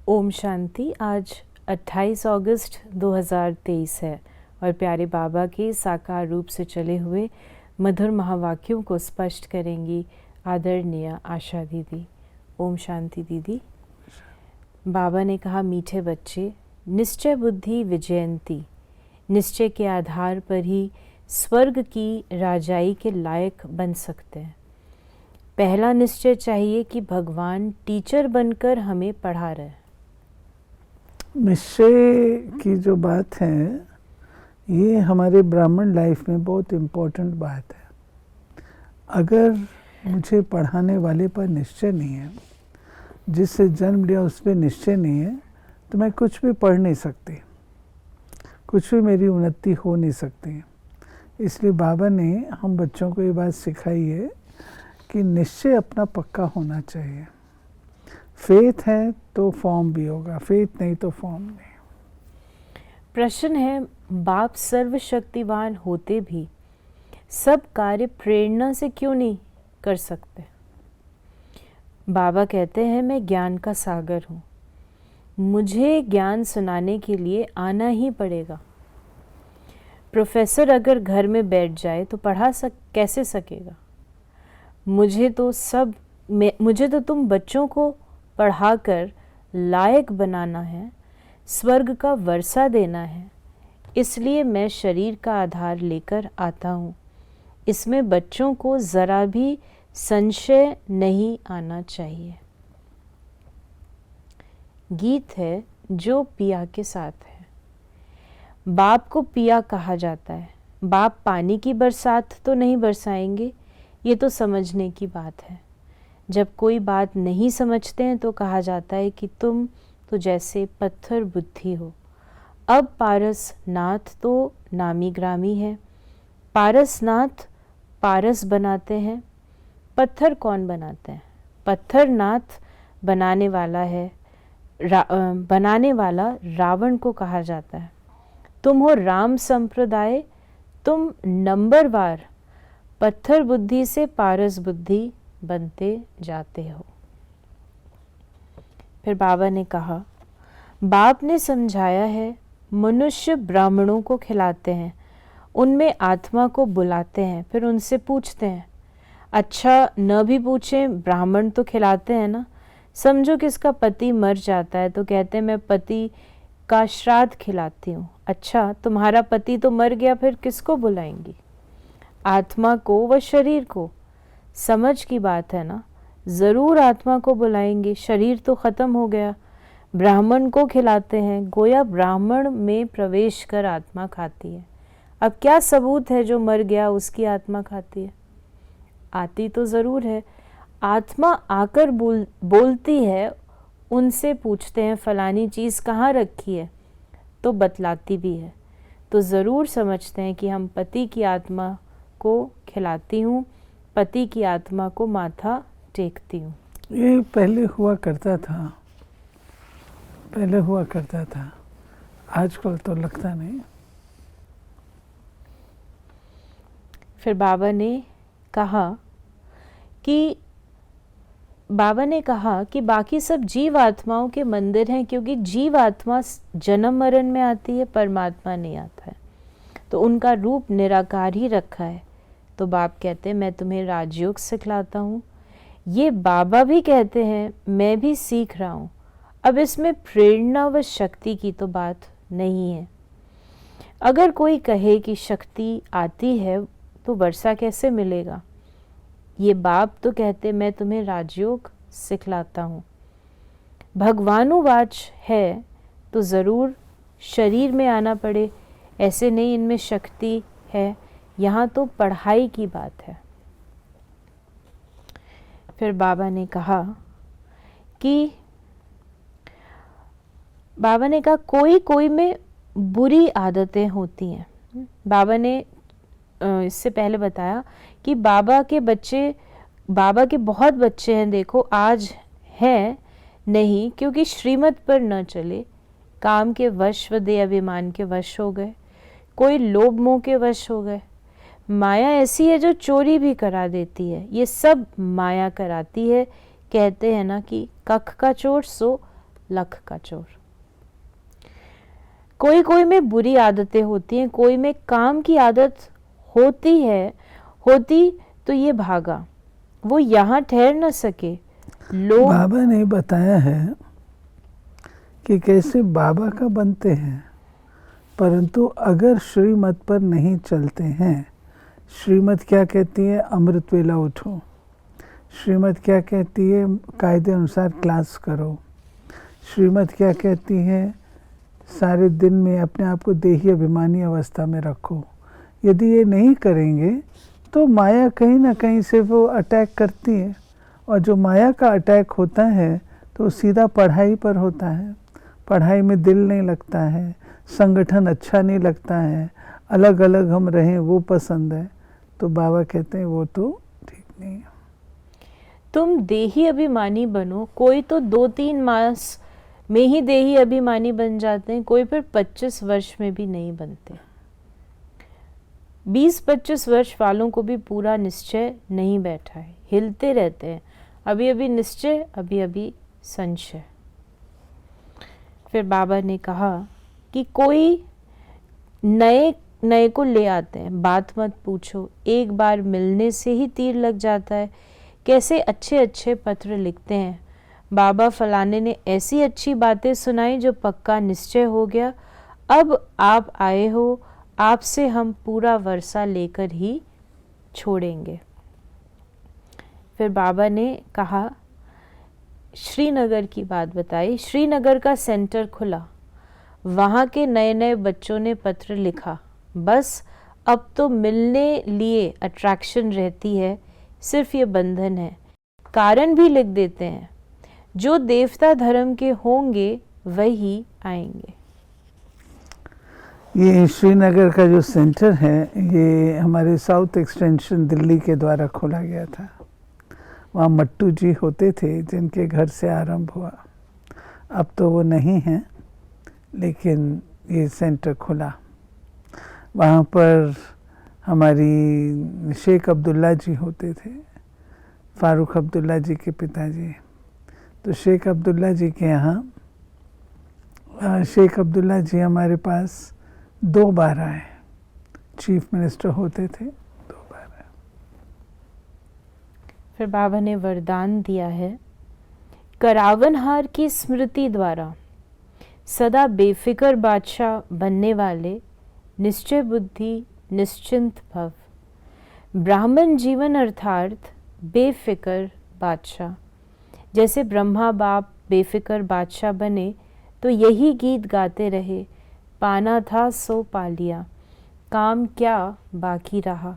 ओम शांति। आज 28 अगस्त 2023 है और प्यारे बाबा के साकार रूप से चले हुए मधुर महावाक्यों को स्पष्ट करेंगी आदरणीय आशा दीदी। ओम शांति दीदी। बाबा ने कहा, मीठे बच्चे, निश्चय बुद्धि विजयंती, निश्चय के आधार पर ही स्वर्ग की राजाई के लायक बन सकते हैं। पहला निश्चय चाहिए कि भगवान टीचर बनकर हमें पढ़ा रहे हैं। निश्चय की जो बात है ये हमारे ब्राह्मण लाइफ में बहुत इम्पोर्टेंट बात है। अगर मुझे पढ़ाने वाले पर निश्चय नहीं है, जिससे जन्म लिया उस पर निश्चय नहीं है, तो मैं कुछ भी पढ़ नहीं सकती, कुछ भी मेरी उन्नति हो नहीं सकती। इसलिए बाबा ने हम बच्चों को ये बात सिखाई है कि निश्चय अपना पक्का होना चाहिए। फेथ है तो फॉर्म भी होगा, फेथ नहीं तो फॉर्म नहीं। प्रश्न है, बाप सर्वशक्तिवान होते भी सब कार्य प्रेरणा से क्यों नहीं कर सकते? बाबा कहते हैं, मैं ज्ञान का सागर हूँ, मुझे ज्ञान सुनाने के लिए आना ही पड़ेगा। प्रोफेसर अगर घर में बैठ जाए तो कैसे सकेगा? मुझे तो तुम बच्चों को पढ़ाकर लायक बनाना है, स्वर्ग का वर्षा देना है। इसलिए मैं शरीर का आधार लेकर आता हूँ। इसमें बच्चों को ज़रा भी संशय नहीं आना चाहिए। गीत है जो पिया के साथ है। बाप को पिया कहा जाता है। बाप पानी की बरसात तो नहीं बरसाएंगे, ये तो समझने की बात है। जब कोई बात नहीं समझते हैं तो कहा जाता है कि तुम तो जैसे पत्थर बुद्धि हो। अब पारसनाथ तो नामी ग्रामी है। पारसनाथ पारस बनाते हैं, पत्थर कौन बनाते हैं? पत्थरनाथ बनाने वाला रावण को कहा जाता है। तुम हो राम संप्रदाय, तुम नंबरवार पत्थर बुद्धि से पारस बुद्धि बनते जाते हो। फिर बाबा ने कहा, बाप ने समझाया है, मनुष्य ब्राह्मणों को खिलाते हैं, उनमें आत्मा को बुलाते हैं, फिर उनसे पूछते हैं। अच्छा न भी पूछें, ब्राह्मण तो खिलाते हैं ना। समझो किसका पति मर जाता है तो कहते हैं मैं पति का श्राद्ध खिलाती हूँ। अच्छा, तुम्हारा पति तो मर गया, फिर किसको बुलाएंगी? आत्मा को व शरीर को। समझ की बात है ना, ज़रूर आत्मा को बुलाएंगे, शरीर तो ख़त्म हो गया। ब्राह्मण को खिलाते हैं, गोया ब्राह्मण में प्रवेश कर आत्मा खाती है। अब क्या सबूत है जो मर गया उसकी आत्मा खाती है? आती तो ज़रूर है। आत्मा आकर बोलती है, उनसे पूछते हैं फलानी चीज़ कहाँ रखी है, तो बतलाती भी है। तो ज़रूर समझते हैं कि हम पति की आत्मा को खिलाती हूँ, पति की आत्मा को माथा टेकती हूँ। ये पहले हुआ करता था, आजकल तो लगता नहीं। फिर बाबा ने कहा कि बाकी सब जीव आत्माओं के मंदिर हैं, क्योंकि जीव आत्मा जन्म मरण में आती है, परमात्मा नहीं आता है, तो उनका रूप निराकार ही रखा है। तो बाप कहते हैं मैं तुम्हें राजयोग सिखलाता हूँ। ये बाबा भी कहते हैं, मैं भी सीख रहा हूँ। अब इसमें प्रेरणा व शक्ति की तो बात नहीं है। अगर कोई कहे कि शक्ति आती है तो वर्षा कैसे मिलेगा? ये बाप तो कहते मैं तुम्हें राजयोग सिखलाता हूँ। भगवानुवाच है तो ज़रूर शरीर में आना पड़े, ऐसे नहीं इनमें शक्ति है। यहाँ तो पढ़ाई की बात है। फिर बाबा ने कहा कोई में बुरी आदतें होती हैं। बाबा ने इससे पहले बताया कि बाबा के बहुत बच्चे हैं, देखो आज हैं नहीं, क्योंकि श्रीमत पर न चले, काम के वश व देह अभिमान के वश हो गए, कोई लोभ मोह के वश हो गए। माया ऐसी है जो चोरी भी करा देती है, ये सब माया कराती है। कहते हैं ना कि कख का चोर सो लख का चोर। कोई कोई में बुरी आदतें होती हैं, कोई में काम की आदत होती तो ये भागा, वो यहाँ ठहर न सके। लोग बाबा ने बताया है कि कैसे बाबा का बनते हैं, परंतु अगर श्रीमत पर नहीं चलते हैं। श्रीमत क्या कहती है? अमृत वेला उठो। श्रीमत क्या कहती है? कायदे अनुसार क्लास करो। श्रीमत क्या कहती है? सारे दिन में अपने आप को देही अभिमानी अवस्था में रखो। यदि ये नहीं करेंगे तो माया कहीं ना कहीं से वो अटैक करती है, और जो माया का अटैक होता है तो सीधा पढ़ाई पर होता है। पढ़ाई में दिल नहीं लगता है, संगठन अच्छा नहीं लगता है, अलग अलग हम रहें वो पसंद है। तो बाबा कहते हैं वो तो ठीक नहीं है। तुम देही अभिमानी बनो। कोई तो 2-3 मास में ही देही अभिमानी बन जाते हैं, कोई फिर 25 वर्ष में भी नहीं बनते। 20-25 वर्ष वालों को भी पूरा निश्चय नहीं बैठा है, हिलते रहते हैं, अभी अभी निश्चय, अभी अभी संशय। फिर बाबा ने कहा कि कोई नए को ले आते हैं, बात मत पूछो, एक बार मिलने से ही तीर लग जाता है। कैसे अच्छे अच्छे पत्र लिखते हैं, बाबा फलाने ने ऐसी अच्छी बातें सुनाई जो पक्का निश्चय हो गया। अब आप आए हो, आपसे हम पूरा वर्षा लेकर ही छोड़ेंगे। फिर बाबा ने कहा, श्रीनगर की बात बताई। श्रीनगर का सेंटर खुला, वहाँ के नए नए बच्चों ने पत्र लिखा। बस अब तो मिलने लिए अट्रैक्शन रहती है, सिर्फ ये बंधन है। कारण भी लिख देते हैं, जो देवता धर्म के होंगे वही आएंगे। ये श्रीनगर का जो सेंटर है, ये हमारे साउथ एक्सटेंशन दिल्ली के द्वारा खोला गया था। वहाँ मट्टू जी होते थे जिनके घर से आरंभ हुआ। अब तो वो नहीं हैं, लेकिन ये सेंटर खुला। वहाँ पर हमारी शेख अब्दुल्ला जी होते थे, फारूक अब्दुल्ला जी के पिताजी। तो शेख अब्दुल्ला जी के यहाँ शेख अब्दुल्ला जी हमारे पास 2 बार आए। चीफ मिनिस्टर होते थे, 2 बार आए। फिर बाबा ने वरदान दिया है, करावनहार की स्मृति द्वारा सदा बेफिक्र बादशाह बनने वाले निश्चय बुद्धि निश्चिंत भव। ब्राह्मण जीवन अर्थात बेफिक्र बादशाह। जैसे ब्रह्मा बाप बेफिक्र बादशाह बने तो यही गीत गाते रहे, पाना था सो पा लिया, काम क्या बाकी रहा।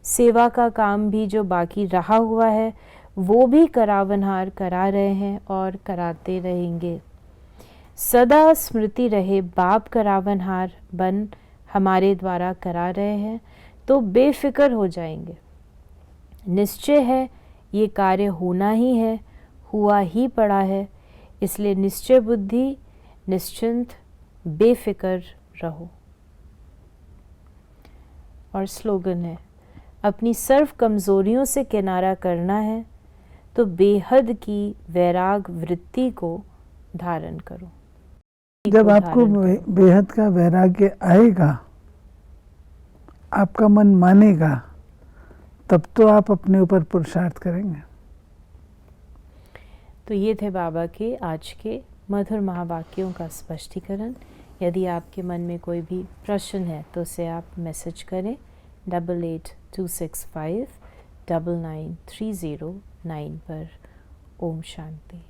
सेवा का काम भी जो बाकी रहा हुआ है वो भी करावनहार करा रहे हैं और कराते रहेंगे। सदा स्मृति रहे, बाप करावनहार बन हमारे द्वारा करा रहे हैं तो बेफिक्र हो जाएंगे। निश्चय है ये कार्य होना ही है, हुआ ही पड़ा है, इसलिए निश्चय बुद्धि निश्चिंत बेफिक्र रहो। और स्लोगन है, अपनी सर्व कमजोरियों से किनारा करना है तो बेहद की वैराग वृत्ति को धारण करो। जब आपको बेहद का वैराग्य आएगा, आपका मन मानेगा, तब तो आप अपने ऊपर पुरुषार्थ करेंगे। तो ये थे बाबा के आज के मधुर महावाक्यों का स्पष्टीकरण। यदि आपके मन में कोई भी प्रश्न है तो उसे आप मैसेज करें 8826599309 पर। ओम शांति।